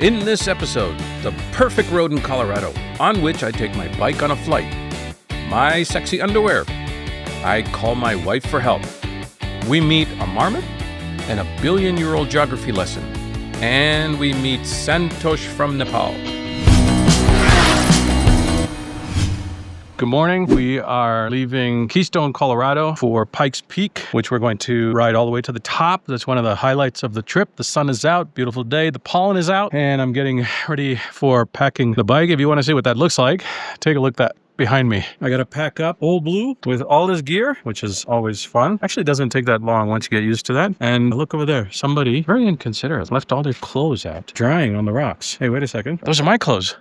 In this episode, the perfect road in Colorado, on which I take my bike on a flight. My sexy underwear. I call my wife for help. We meet a marmot and a billion-year-old geography lesson. And we meet Santosh from Nepal. Good morning. We are leaving Keystone, Colorado for Pikes Peak, which we're going to ride all the way to the top. That's one of the highlights of the trip. The sun is out, beautiful day. The pollen is out, and I'm getting ready for packing the bike. If you want to see what that looks like, take a look at that behind me. I got to pack up Old Blue with all this gear, which is always fun. Actually, it doesn't take that long once you get used to that. And look over there. Somebody very inconsiderate left all their clothes out, drying on the rocks. Hey, wait a second. Those are my clothes.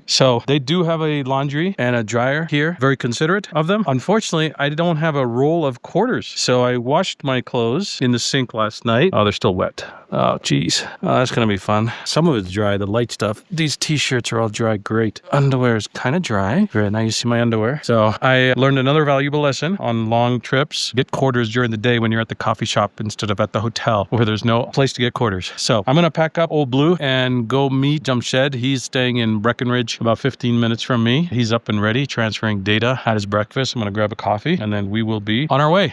So they do have a laundry and a dryer here. Very considerate of them. Unfortunately, I don't have a roll of quarters. So I washed my clothes in the sink last night. Oh, they're still wet. Oh, geez. Oh, that's going to be fun. Some of it's dry, the light stuff. These t-shirts are all dry. Great. Underwear is kind of dry. Very nice. You see my underwear. So I learned another valuable lesson on long trips. Get quarters during the day when you're at the coffee shop instead of at the hotel where there's no place to get quarters. So I'm going to pack up Old Blue and go meet Jamshed. He's staying in Breckenridge, about 15 minutes from me. He's up and ready, transferring data, had his breakfast. I'm going to grab a coffee and then we will be on our way.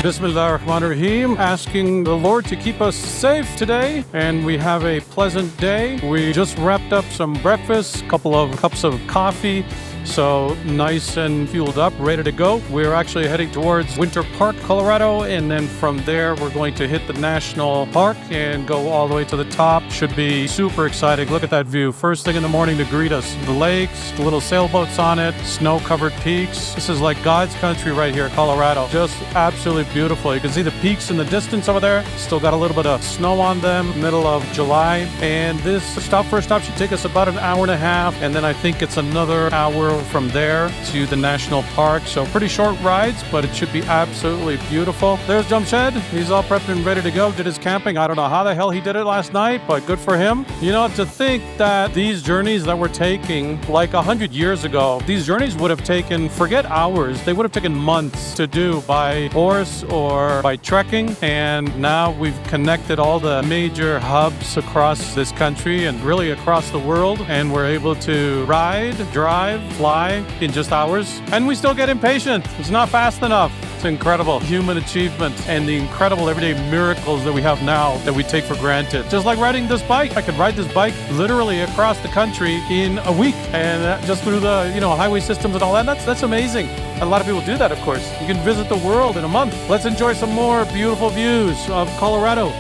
Bismillah ar-Rahman ar-Rahim, asking the Lord to keep us safe today, and we have a pleasant day. We just wrapped up some breakfast, a couple of cups of coffee, so nice and fueled up, ready to go. We're actually heading towards Winter Park, Colorado, and then from there we're going to hit the national park and go all the way to the top. Should be super exciting. Look at that view. First thing in the morning to greet us. The lakes, the little sailboats on it, snow-covered peaks. This is like God's country right here, Colorado. Just absolutely beautiful. You can see the peaks in the distance over there. Still got a little bit of snow on them, middle of July. And this first stop should take us about an hour and a half, and then I think it's another hour from there to the national park. So pretty short rides, but it should be absolutely beautiful. There's Jamshed. He's all prepped and ready to go. Did his camping. I don't know how the hell he did it last night, but good for him. You know, to think that these journeys that we're taking like 100 years ago, these journeys would have taken, forget hours, they would have taken months to do by horse or by trekking. And now we've connected all the major hubs across this country and really across the world. And we're able to ride, drive, fly in just hours. And we still get impatient. It's not fast enough. It's incredible human achievement and the incredible everyday miracles that we have now that we take for granted. Just like riding this bike. I could ride this bike literally across the country in a week and just through the, highway systems and all that. That's amazing. A lot of people do that, of course. You can visit the world in a month. Let's enjoy some more beautiful views of Colorado.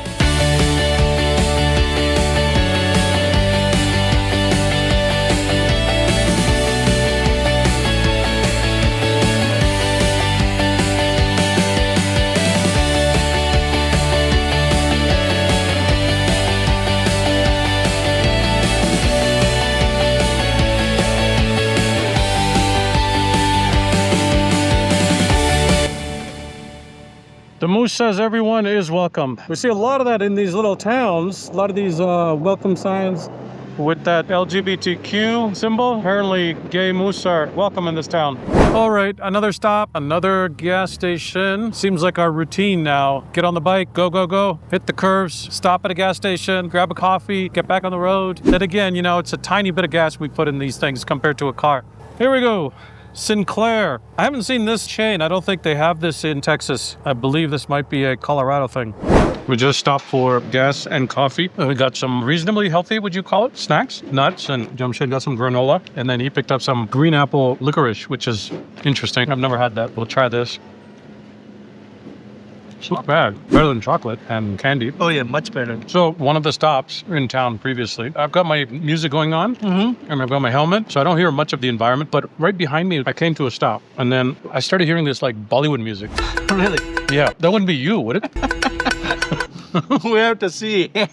The moose says everyone is welcome. We see a lot of that in these little towns. A lot of these welcome signs with that LGBTQ symbol. Apparently gay moose are welcome in this town. All right, another stop, another gas station. Seems like our routine now. Get on the bike, go, go, go. Hit the curves, stop at a gas station, grab a coffee, get back on the road. Then again, it's a tiny bit of gas we put in these things compared to a car. Here we go. Sinclair. I haven't seen this chain. I don't think they have this in Texas. I believe this might be a Colorado thing. We just stopped for gas and coffee. We got some reasonably healthy, would you call it, snacks, nuts, and Jamshed got some granola. And then he picked up some green apple licorice, which is interesting. I've never had that. We'll try this. It's not bad. Better than chocolate and candy. Oh yeah, much better. So one of the stops in town previously, I've got my music going on and I've got my helmet, so I don't hear much of the environment, but right behind me, I came to a stop and then I started hearing this like Bollywood music. Really? Yeah, that wouldn't be you, would it? We have to see. I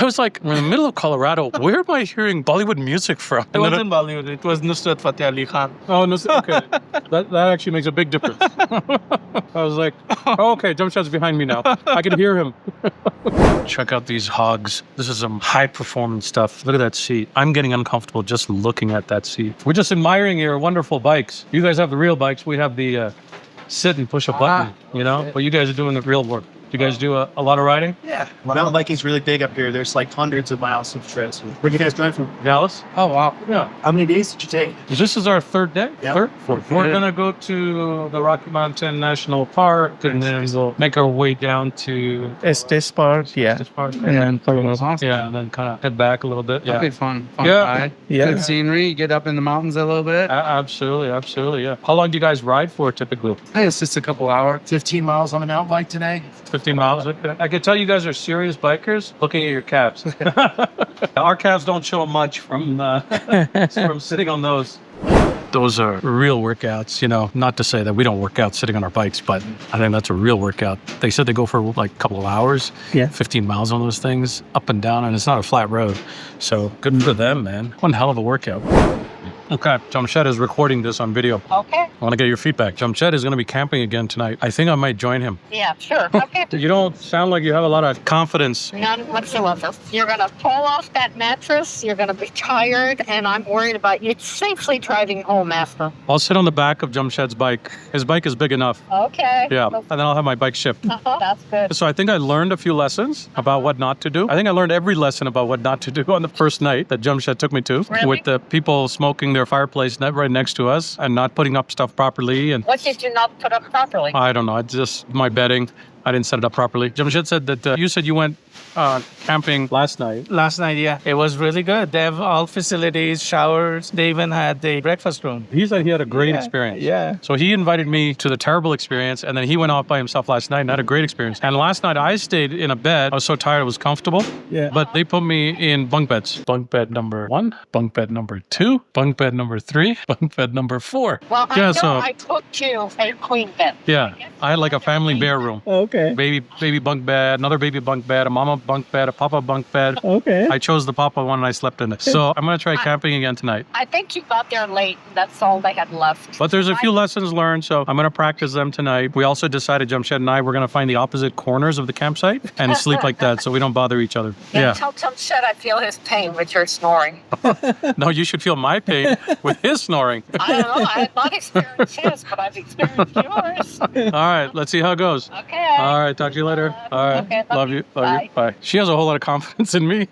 was like, we're in the middle of Colorado. Where am I hearing Bollywood music from? It wasn't Bollywood. It was Nusrat Fateh Ali Khan. Oh, Nusrat. Okay. that actually makes a big difference. I was like, oh, okay, Jamshed's behind me now. I can hear him. Check out these hogs. This is some high-performance stuff. Look at that seat. I'm getting uncomfortable just looking at that seat. We're just admiring your wonderful bikes. You guys have the real bikes. We have the sit and push a button, But you guys are doing the real work. You guys do a lot of riding? Yeah. Mountain biking's really big up here. There's like hundreds of miles of trails. Where you guys going from? Dallas? Oh, wow. Yeah. How many days did you take? This is our third day? Yeah. Third? Fourth. We're going to go to the Rocky Mountain National Park, and then we'll make our way down to Estes Park, yeah. this park. And Yeah, and then kind of head back a little bit. That'd Yeah. be fun. Fun Yeah. ride. Yeah. Good scenery. Get up in the mountains a little bit. Absolutely, absolutely, yeah. How long do you guys ride for typically? Hey, it's just a couple hours. 15 miles on a mountain bike today. 15 miles. I can tell you guys are serious bikers looking at your calves. Our calves don't show much from sitting on those. Those are real workouts, you know, not to say that we don't work out sitting on our bikes, but I think that's a real workout. They said they go for like a couple of hours, Yeah. 15 miles on those things, up and down, and it's not a flat road. So good for them, man. One hell of a workout. Okay, Jamshed is recording this on video. Okay. I want to get your feedback. Jamshed is going to be camping again tonight. I think I might join him. Yeah, sure. Okay. You don't sound like you have a lot of confidence. None whatsoever. You're going to fall off that mattress. You're going to be tired, and I'm worried about you safely driving home after. I'll sit on the back of Jamshed's bike. His bike is big enough. Okay. Yeah, and then I'll have my bike shift. That's good. So I think I learned a few lessons about what not to do. I think I learned every lesson about what not to do on the first night that Jamshed took me to, Really? with the people smoking their fireplace right next to us and not putting up stuff properly. And What did you not put up properly? I don't know, it's just my bedding. I didn't set it up properly. Jamshed said that you said you went camping last night. Last night, yeah. It was really good. They have all facilities, showers. They even had the breakfast room. He said he had a great Yeah, experience. yeah. So he invited me to the terrible experience, and then he went off by himself last night and had a great experience. And last night I stayed in a bed. I was so tired, it was comfortable. Yeah. But they put me in bunk beds. Bunk bed number 1, bunk bed number 2, bunk bed number 3, bunk bed number 4. Well, Yeah, I know so- I took you a queen bed. Yeah, I had like a family bear room. Okay. Baby bunk bed, another baby bunk bed, a mama bunk bed, a papa bunk bed. Okay. I chose the papa one and I slept in it. So I'm going to try camping again tonight. I think you got there late. That's all they had left. But there's a few lessons learned, so I'm going to practice them tonight. We also decided, Jamshed and I, we're going to find the opposite corners of the campsite and sleep like that so we don't bother each other. Yeah. Tell Jamshed I feel his pain with your snoring. No, you should feel my pain with his snoring. I don't know. I have not experienced his, but I've experienced yours. All right, let's see how it goes. Okay. All right, talk to you later. All right, Okay, love you. Love you. Bye. She has a whole lot of confidence in me.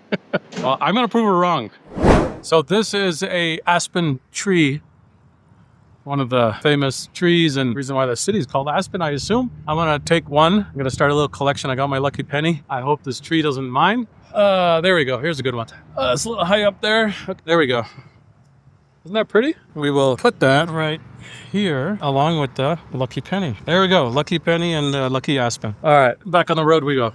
Well, I'm going to prove her wrong. So this is a aspen tree. One of the famous trees, and the reason why the city is called Aspen, I assume. I'm gonna take one. I'm gonna start a little collection. I got my lucky penny. I hope this tree doesn't mind. There we go. Here's a good one. It's a little high up there. Okay, there we go. Isn't that pretty? We will put that right here along with the lucky penny. There we go. Lucky penny and lucky aspen. All right, back on the road we go.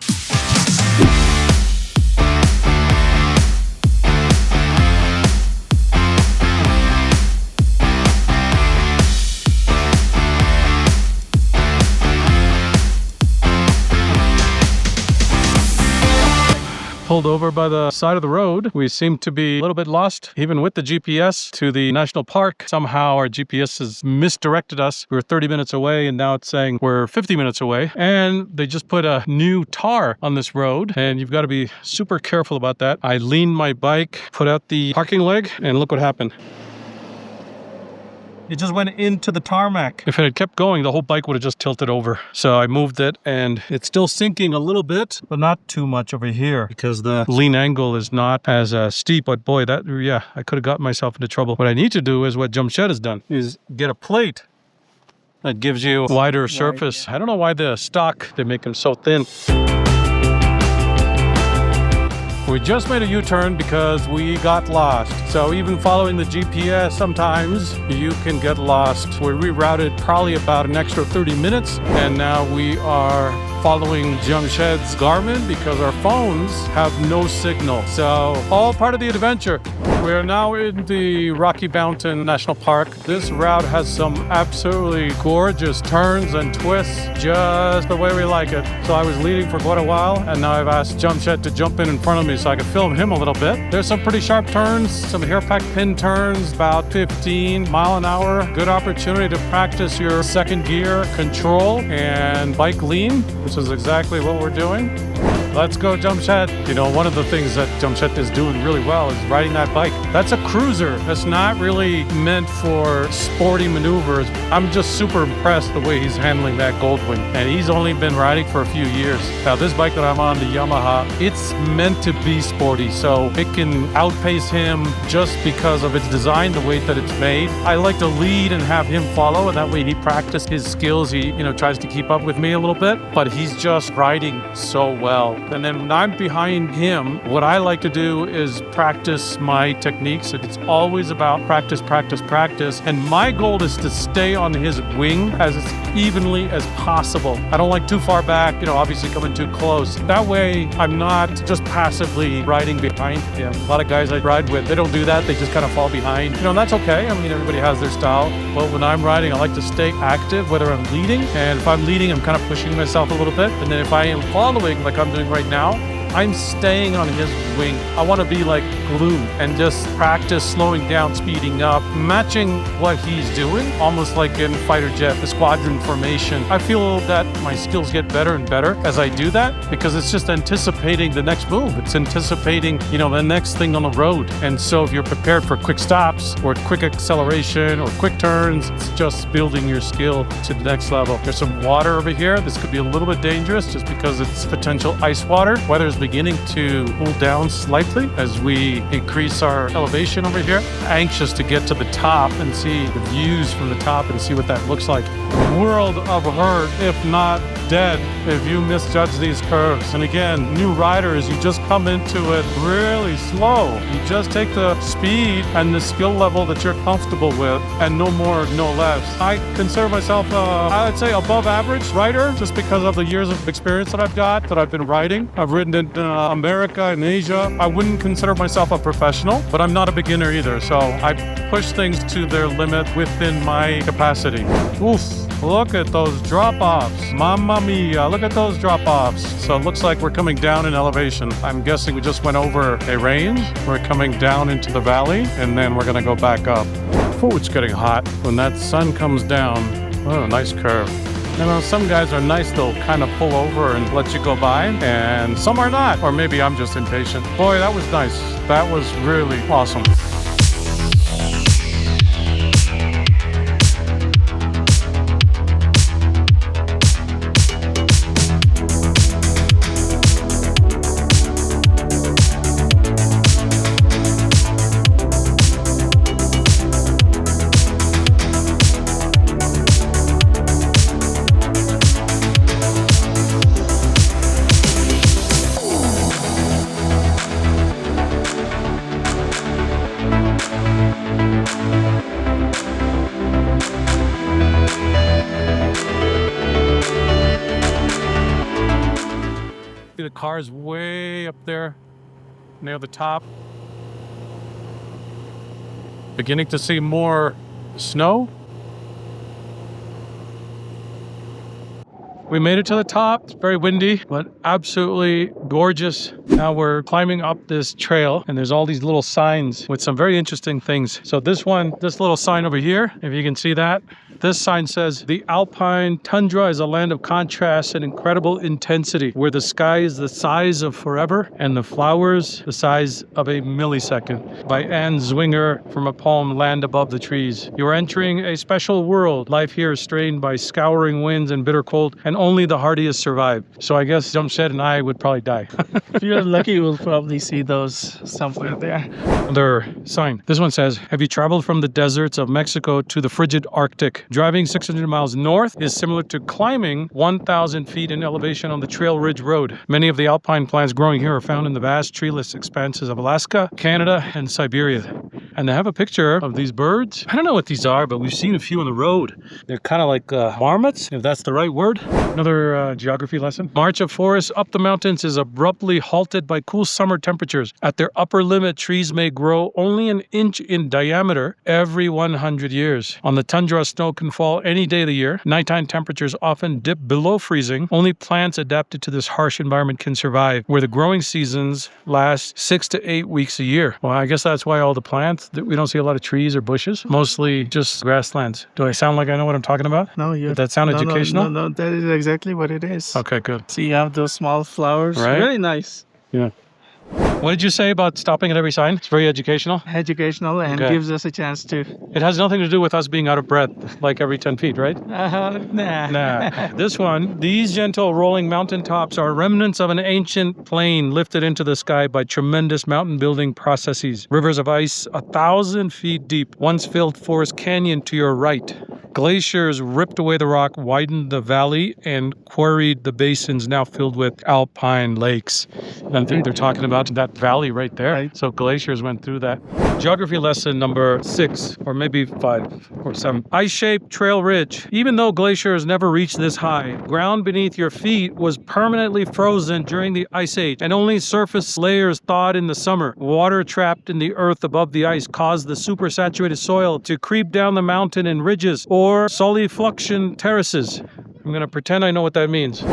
Pulled over by the side of the road. We seem to be a little bit lost, even with the GPS, to the national park. Somehow our GPS has misdirected us. We were 30 minutes away, and now it's saying we're 50 minutes away. And they just put a new tar on this road, and you've got to be super careful about that. I leaned my bike, put out the parking leg, and look what happened. It just went into the tarmac. If it had kept going, the whole bike would have just tilted over. So I moved it, and it's still sinking a little bit, But not too much over here. because the lean angle is not as steep. But boy, I could have got myself into trouble. What I need to do is what Jamshed has done, is get a plate that gives you a wider surface. I don't know why the stock, they make them so thin. We just made a U-turn because we got lost. So even following the GPS, sometimes you can get lost. We rerouted probably about an extra 30 minutes, and now we are following Jamshed's Garmin because our phones have no signal. So all part of the adventure. We are now in the Rocky Mountain National Park. This route has some absolutely gorgeous turns and twists, just the way we like it. So I was leading for quite a while, and now I've asked Jamshed to jump in front of me so I can film him a little bit. There's some pretty sharp turns, some hairpack pin turns, about 15 mile an hour. Good opportunity to practice your second gear control and bike lean, which is exactly what we're doing. Let's go, Jamshed. You know, one of the things that Jamshed is doing really well is riding that bike. That's a cruiser. That's not really meant for sporty maneuvers. I'm just super impressed the way he's handling that Goldwing. And he's only been riding for a few years. Now, this bike that I'm on, the Yamaha, it's meant to be sporty. So it can outpace him just because of its design, the way that it's made. I like to lead and have him follow, and that way he practices his skills. He, tries to keep up with me a little bit, but he's just riding so well. And then when I'm behind him, what I like to do is practice my techniques. It's always about practice, practice, practice. And my goal is to stay on his wing as evenly as possible. I don't like too far back, obviously coming too close. That way I'm not just passively riding behind him. A lot of guys I ride with, they don't do that. They just kind of fall behind. And that's okay. I mean, everybody has their style. But when I'm riding, I like to stay active, whether I'm leading. And if I'm leading, I'm kind of pushing myself a little bit. And then if I am following, like I'm doing right now, I'm staying on his wing. I want to be like glue and just practice slowing down, speeding up, matching what he's doing, almost like in fighter jet, the squadron formation. I feel that my skills get better and better as I do that because it's just anticipating the next move. It's anticipating, the next thing on the road. And so if you're prepared for quick stops or quick acceleration or quick turns, it's just building your skill to the next level. There's some water over here. This could be a little bit dangerous just because it's potential ice water. Weather's beginning to cool down slightly as we increase our elevation over here. Anxious to get to the top and see the views from the top and see what that looks like. World of hurt, if not dead, if you misjudge these curves. And again, new riders, you just come into it really slow. You just take the speed and the skill level that you're comfortable with and no more, no less. I consider myself, I would say above average rider just because of the years of experience that I've got, that I've been riding. I've ridden in America and Asia. I wouldn't consider myself a professional, but I'm not a beginner either. So I push things to their limit within my capacity. Oof, look at those drop-offs. Mamma mia, look at those drop-offs. So it looks like we're coming down in elevation. I'm guessing we just went over a range. We're coming down into the valley, and then we're gonna go back up. Oh, it's getting hot. When that sun comes down, oh, nice curve. Some guys are nice, they'll kind of pull over and let you go by, and some are not. Or maybe I'm just impatient. Boy, that was nice. That was really awesome. The car's way up there near the top. Beginning to see more snow. We made it to the top. It's very windy, but absolutely gorgeous. Now we're climbing up this trail, and there's all these little signs with some very interesting things. So this little sign over here, if you can see that, this sign says, "The Alpine Tundra is a land of contrast and incredible intensity, where the sky is the size of forever and the flowers the size of a millisecond." By Anne Zwinger from a poem, Land Above the Trees. You're entering a special world. Life here is strained by scouring winds and bitter cold, and only the hardiest survive. So I guess Jamshed and I would probably die. If you're lucky, we'll probably see those somewhere there. Another sign. This one says, "Have you traveled from the deserts of Mexico to the frigid Arctic? Driving 600 miles north is similar to climbing 1,000 feet in elevation on the Trail Ridge Road. Many of the alpine plants growing here are found in the vast treeless expanses of Alaska, Canada, and Siberia." And they have a picture of these birds. I don't know what these are, but we've seen a few on the road. They're kind of like marmots, if that's the right word. Another geography lesson. March of forests up the mountains is abruptly halted by cool summer temperatures. At their upper limit, trees may grow only an inch in diameter every 100 years. On the tundra, snow can fall any day of the year. Nighttime temperatures often dip below freezing. Only plants adapted to this harsh environment can survive, where the growing seasons last 6 to 8 weeks a year. Well, I guess that's why all the plants asphalt. We don't see a lot of trees or bushes, mostly just grasslands. Do I sound like I know what I'm talking about? No, Did that sound educational? No, that is exactly what it is. Okay, good. So you have those small flowers. Right. Very nice. Yeah. What did you say about stopping at every sign? It's very educational. Educational and Okay. gives us a chance to... It has nothing to do with us being out of breath, like every 10 feet, right? Nah. Nah. This one, these gentle rolling mountaintops are remnants of an ancient plain lifted into the sky by tremendous mountain building processes. Rivers of ice 1,000 feet deep once filled Forest Canyon to your right. Glaciers ripped away the rock, widened the valley, and quarried the basins now filled with alpine lakes. And I think they're talking about that valley right there. Right. So glaciers went through that. Geography lesson number 6, or maybe 5 or 7. Ice-shaped trail ridge. Even though glaciers never reached this high, ground beneath your feet was permanently frozen during the Ice Age, and only surface layers thawed in the summer. Water trapped in the earth above the ice caused the supersaturated soil to creep down the mountain in ridges or solifluction terraces. I'm going to pretend I know what that means.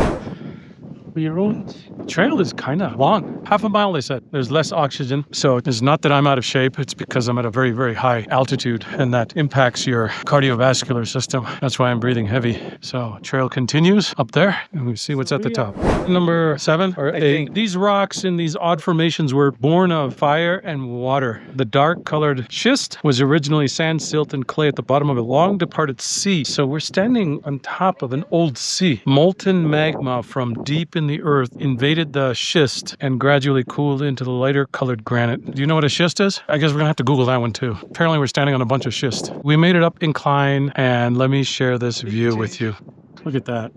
The trail is kind of long. Half a mile, they said. There's less oxygen. So it's not that I'm out of shape. It's because I'm at a very, very high altitude, and that impacts your cardiovascular system. That's why I'm breathing heavy. So trail continues up there, and we see what's at the top. Number 7 or 8. These rocks in these odd formations were born of fire and water. The dark colored schist was originally sand, silt, and clay at the bottom of a long departed sea. So we're standing on top of an old sea. Molten magma from deep in the earth invaded the schist and gradually cooled into the lighter colored granite. Do you know what a schist is? I guess we're gonna have to Google that one too. Apparently we're standing on a bunch of schist. We made it up incline, and let me share this view with you. Look at that.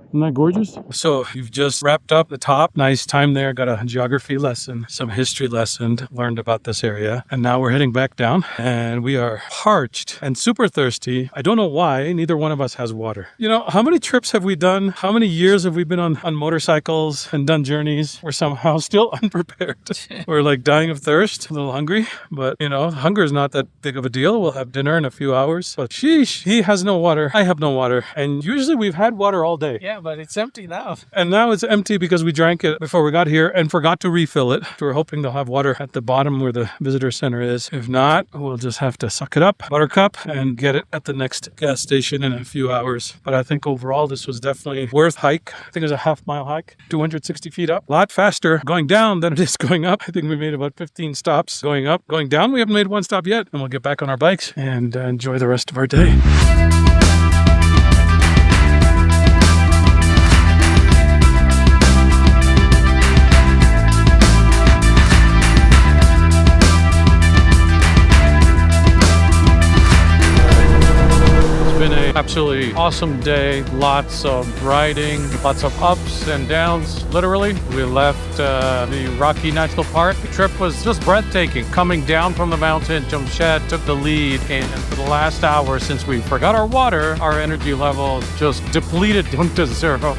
Isn't that gorgeous? So you've just wrapped up the top. Nice time there. Got a geography lesson, some history lesson, learned about this area. And now we're heading back down, and we are parched and super thirsty. I don't know why. Neither one of us has water. You know, how many trips have we done? How many years have we been on motorcycles and done journeys? We're somehow still unprepared. We're like dying of thirst, a little hungry. But, you know, hunger is not that big of a deal. We'll have dinner in a few hours. But sheesh, he has no water. I have no water. And usually we've had water all day. Yeah, but it's empty now. And now it's empty because we drank it before we got here and forgot to refill it. We're hoping they'll have water at the bottom where the visitor center is. If not, we'll just have to suck it up, buttercup, and get it at the next gas station in a few hours. But I think overall this was definitely worth hike. I think it was a half-mile hike, 260 feet up. A lot faster going down than it is going up. I think we made about 15 stops going up. Going down, we haven't made one stop yet. And we'll get back on our bikes and enjoy the rest of our day. Absolutely awesome day. Lots of riding, lots of ups and downs, literally. We left the Rocky National Park. The trip was just breathtaking. Coming down from the mountain, Jamshed took the lead, and for the last hour, since we forgot our water, our energy level just depleted down to zero.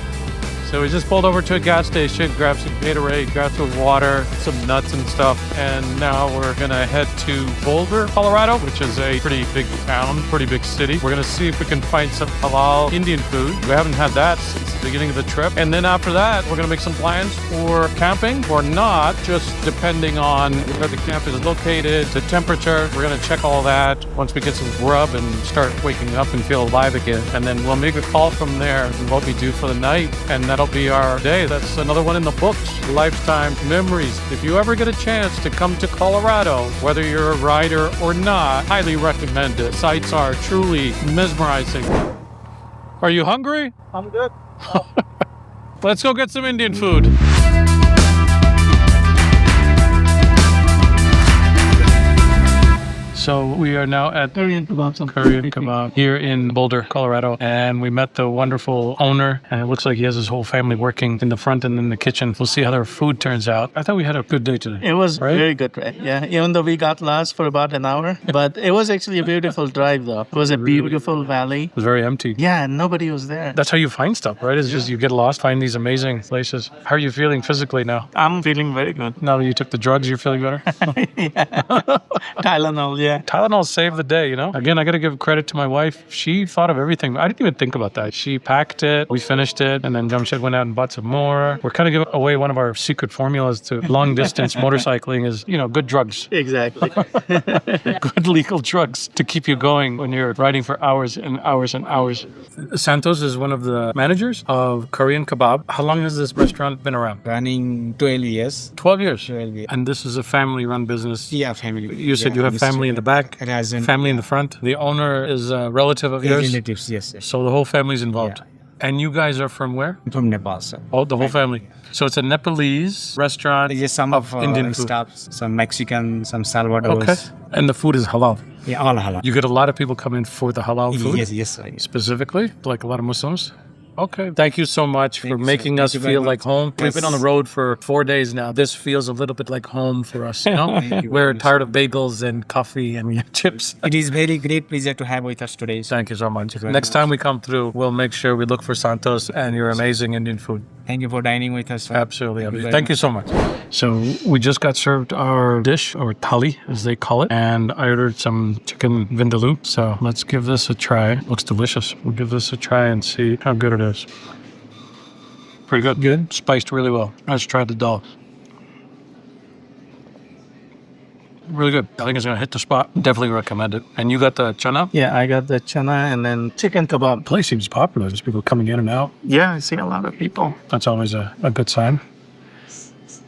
So we just pulled over to a gas station, grabbed some Gatorade, grabbed some water, some nuts and stuff, and now we're gonna head to Boulder, Colorado, which is a pretty big town, pretty big city. We're gonna see if we can find some halal Indian food. We haven't had that since the beginning of the trip. And then after that, we're gonna make some plans for camping or not, just depending on where the camp is located, the temperature. We're gonna check all that once we get some grub and start waking up and feel alive again. And then we'll make a call from there and what we do for the night, and that'll be our day. That's another one in the books, lifetime memories. If you ever get a chance to come to Colorado, whether you're a rider or not, highly recommend it. Sights are truly mesmerizing. Are you hungry? I'm good. Let's go get some Indian food. So we are now at Korean kebab here in Boulder, Colorado, and we met the wonderful owner, and it looks like he has his whole family working in the front and in the kitchen. We'll see how their food turns out. I thought we had a good day today. It was right? very good, right? Yeah, even though we got lost for about an hour, but it was actually a beautiful drive though. It was a beautiful valley. It was very empty. Yeah, nobody was there. That's how you find stuff, right? It's just you get lost, find these amazing places. How are you feeling physically now? I'm feeling very good. Now that you took the drugs, you're feeling better? Yeah. Tylenol, yeah. Yeah. Tylenol saved the day, you know? Again, I got to give credit to my wife. She thought of everything. I didn't even think about that. She packed it, we finished it, and then Jamshed went out and bought some more. We're kind of giving away one of our secret formulas to long distance motorcycling is, you know, good drugs. Exactly. Good legal drugs to keep you going when you're riding for hours and hours and hours. Santosh is one of the managers of Korean Kebab. How long has this restaurant been around? Running 12 years. 12 years. 12 years. And this is a family-run business. Yeah, family. You said you have family in the back, Cousin. family in the front. The owner is a relative of yours, Relatives, yes. so the whole family's involved. Yeah. And you guys are from where? From Nepal, sir. Oh, the whole family. So it's a Nepalese restaurant Yes, some of of Indian food. stuffs, some Mexican, some Salvador. Okay. And the food is halal. Yeah, all halal. You get a lot of people come in for the halal food? Yes, yes, sir. Specifically, like a lot of Muslims? Okay. Thank you so much for making us Thank you very feel much. like home. We've been on the road for 4 days now. This feels a little bit like home for us. You know? you We're very much. tired of bagels and coffee and chips. It is very great pleasure to have with us today. Thank you so much. very Next much. time we come through, we'll make sure we look for Santos and your amazing Indian food. Thank you for dining with us. Sir. Absolutely. Thank you so much. So we just got served our dish, or thali as they call it, and I ordered some chicken vindaloo. So let's give this a try. Looks delicious. We'll give this a try and see how good it is. Pretty good. Good. Spiced really well. Let's try the dal. Really good. I think it's going to hit the spot. Definitely recommend it. And you got the chana? Yeah, I got the chana and then chicken kebab. Place seems popular. There's people coming in and out. Yeah, I see a lot of people. That's always a good sign.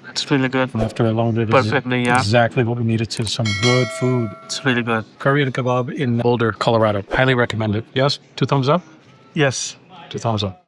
It's really good. And after a long day, this is Perfectly, yeah. exactly what we needed to some good food. It's really good. Korean kebab in Boulder, Colorado. Highly recommend it. Yes? 2 thumbs up? Yes. 2 thumbs up.